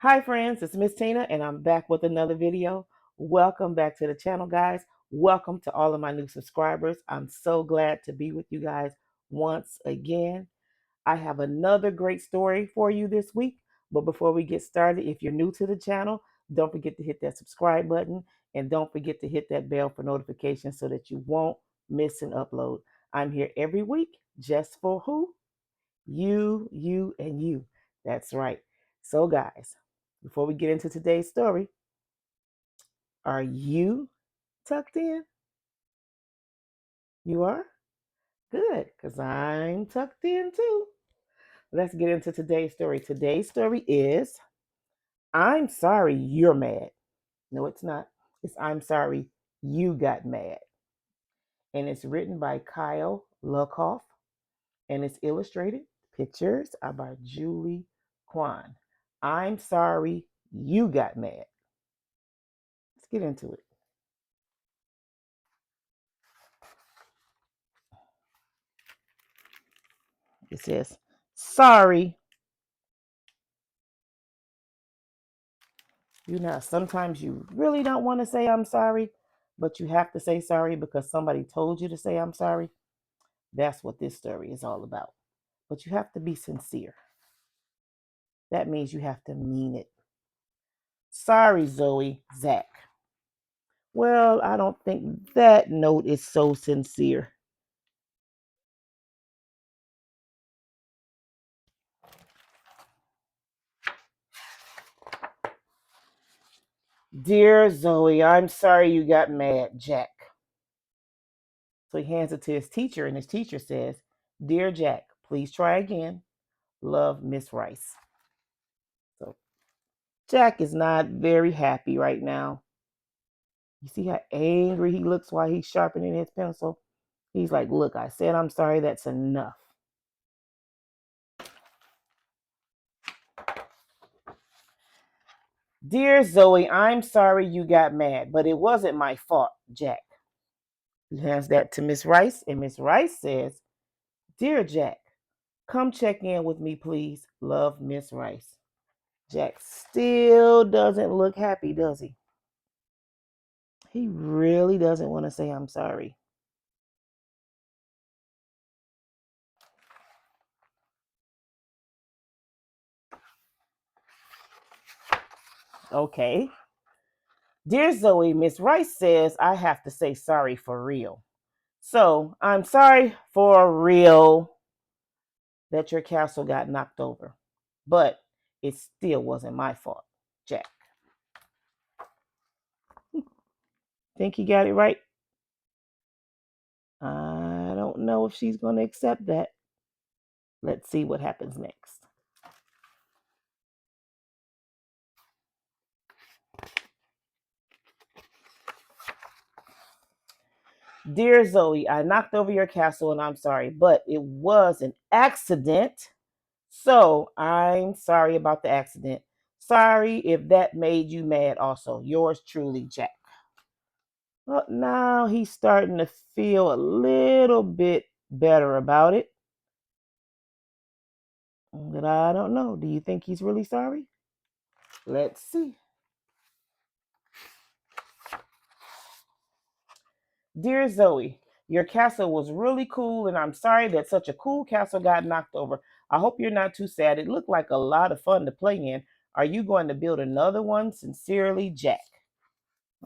Hi friends, it's Miss Tina and I'm back with another video. Welcome back to the channel, guys. Welcome to all of my new subscribers. I'm so glad to be with you guys once again. I have another great story for you this week. But before we get started, if you're new to the channel, don't forget to hit that subscribe button and don't forget to hit that bell for notifications so that you won't miss an upload. I'm here every week just for who? You, and you. That's right. So, guys, before we get into today's story, are you tucked in? You are? Good, because I'm tucked in too. Let's get into today's story. Today's story is I'm sorry you're mad. No, it's not. It's I'm sorry you got mad. And it's written by Kyle Lukoff and it's illustrated. Pictures are by Julie Kwan. I'm sorry you got mad. Let's get into it. It says, sorry. Sometimes you really don't want to say I'm sorry, but you have to say sorry because somebody told you to say I'm sorry. That's what this story is all about. But you have to be sincere. That means you have to mean it. Sorry, Zoe, Zach. Well, I don't think that note is so sincere. Dear Zoe, I'm sorry you got mad, Jack. So he hands it to his teacher, and his teacher says, Dear Jack, please try again. Love, Miss Rice. So Jack is not very happy right now. You see how angry he looks while he's sharpening his pencil? He's like, look, I said I'm sorry, that's enough. Dear Zoe, I'm sorry you got mad, but it wasn't my fault, Jack. He hands that to Miss Rice, and Miss Rice says, Dear Jack, come check in with me, please. Love, Miss Rice. Jack still doesn't look happy, does he? He really doesn't want to say I'm sorry. Okay. Dear Zoe, Miss Rice says I have to say sorry for real. So I'm sorry for real that your castle got knocked over, but it still wasn't my fault, Jack. Think he got it right? I don't know if she's going to accept that. Let's see what happens next. Dear Zoe, I knocked over your castle and I'm sorry, but it was an accident. So I'm sorry about the accident. Sorry if that made you mad also. Yours truly, Jack. Well, now he's starting to feel a little bit better about it. But I don't know. Do you think he's really sorry? Let's see. Dear Zoe, your castle was really cool, and I'm sorry that such a cool castle got knocked over. I hope you're not too sad. It looked like a lot of fun to play in. Are you going to build another one? Sincerely, Jack.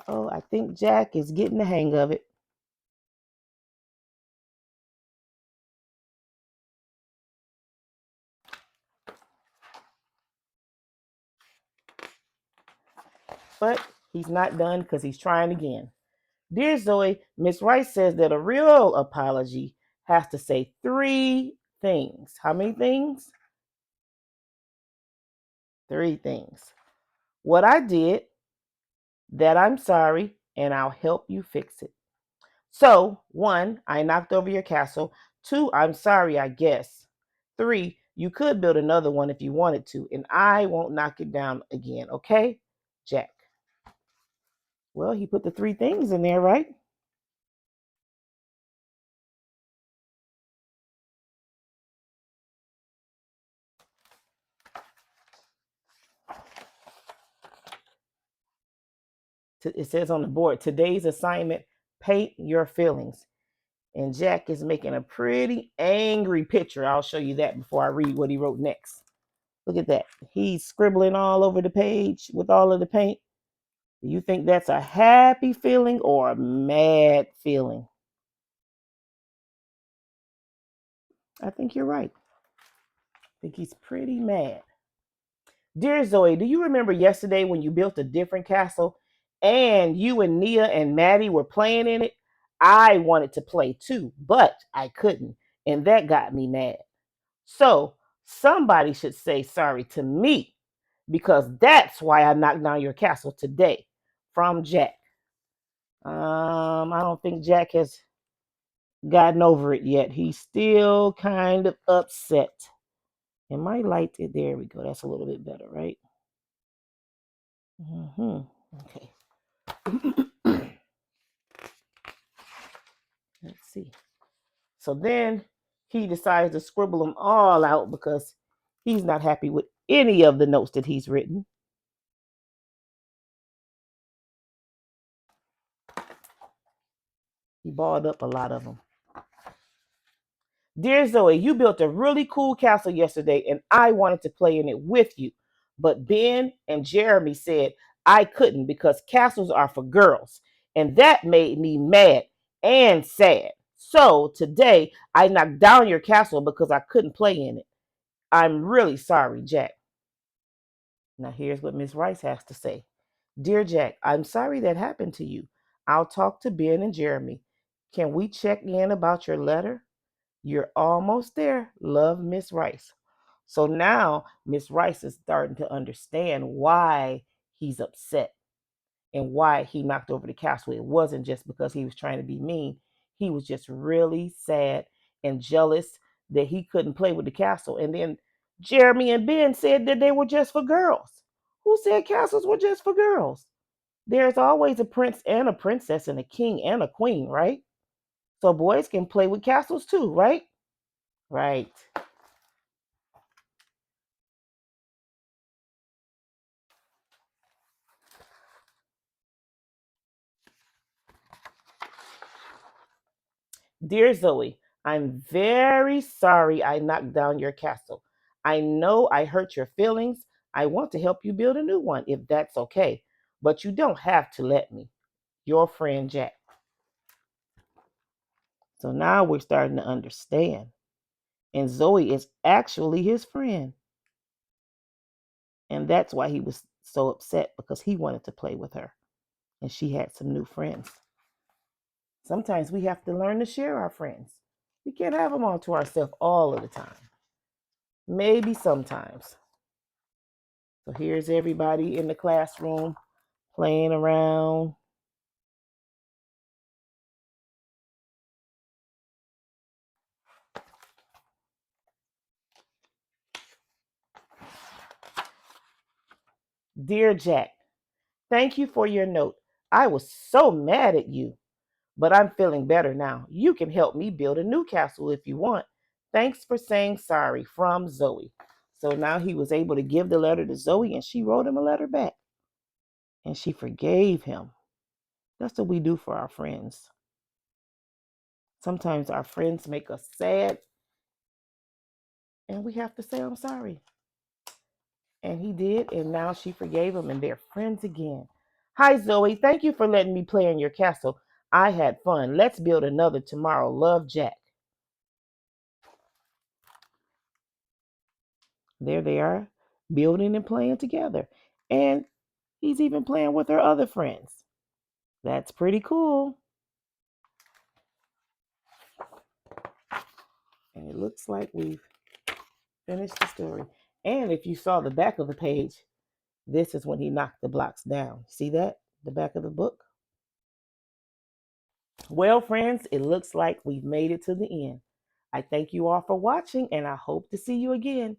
Oh, I think Jack is getting the hang of it. But he's not done because he's trying again. Dear Zoe, Miss Rice says that a real apology has to say three things. How many things? Three things. What I did, that I'm sorry, and I'll help you fix it. So, one, I knocked over your castle. Two, I'm sorry, I guess. Three, you could build another one if you wanted to, and I won't knock it down again, okay? Jack. Well, he put the three things in there, right? It says on the board, today's assignment, paint your feelings. And Jack is making a pretty angry picture. I'll show you that before I read what he wrote next. Look at that. He's scribbling all over the page with all of the paint. Do you think that's a happy feeling or a mad feeling? I think you're right. I think he's pretty mad. Dear Zoe, do you remember yesterday when you built a different castle and you and Nia and Maddie were playing in it? I wanted to play too, but I couldn't, and that got me mad. So somebody should say sorry to me because that's why I knocked down your castle today. From Jack. I don't think Jack has gotten over it yet. He's still kind of upset. And my light, there we go. That's a little bit better, right? Okay. Let's see. So then he decides to scribble them all out because he's not happy with any of the notes that he's written. He balled up a lot of them. Dear Zoe, you built a really cool castle yesterday and I wanted to play in it with you. But Ben and Jeremy said I couldn't because castles are for girls. And that made me mad and sad. So today I knocked down your castle because I couldn't play in it. I'm really sorry, Jack. Now here's what Miss Rice has to say. Dear Jack, I'm sorry that happened to you. I'll talk to Ben and Jeremy. Can we check in about your letter? You're almost there. Love, Miss Rice. So now Miss Rice is starting to understand why he's upset and why he knocked over the castle. It wasn't just because he was trying to be mean. He was just really sad and jealous that he couldn't play with the castle. And then Jeremy and Ben said that they were just for girls. Who said castles were just for girls? There's always a prince and a princess and a king and a queen, right? So boys can play with castles too, right? Right. Dear Zoe, I'm very sorry I knocked down your castle. I know I hurt your feelings. I want to help you build a new one if that's okay, but you don't have to let me. Your friend Jack. So now we're starting to understand. And Zoe is actually his friend. And that's why he was so upset because he wanted to play with her. And she had some new friends. Sometimes we have to learn to share our friends. We can't have them all to ourselves all of the time. Maybe sometimes. So here's everybody in the classroom playing around. Dear Jack, thank you for your note. I was so mad at you, but I'm feeling better now. You can help me build a new castle if you want. Thanks for saying sorry, from Zoe. So now he was able to give the letter to Zoe and she wrote him a letter back. And she forgave him. That's what we do for our friends. Sometimes our friends make us sad and we have to say, I'm sorry. And he did, and now she forgave him, and they're friends again. Hi, Zoe. Thank you for letting me play in your castle. I had fun. Let's build another tomorrow. Love, Jack. There they are, building and playing together. And he's even playing with her other friends. That's pretty cool. And it looks like we've finished the story. And if you saw the back of the page, this is when he knocked the blocks down. See that? The back of the book? Well, friends, it looks like we've made it to the end. I thank you all for watching and I hope to see you again.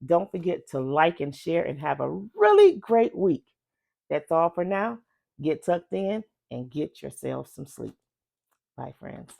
Don't forget to like and share and have a really great week. That's all for now. Get tucked in and get yourself some sleep. Bye, friends.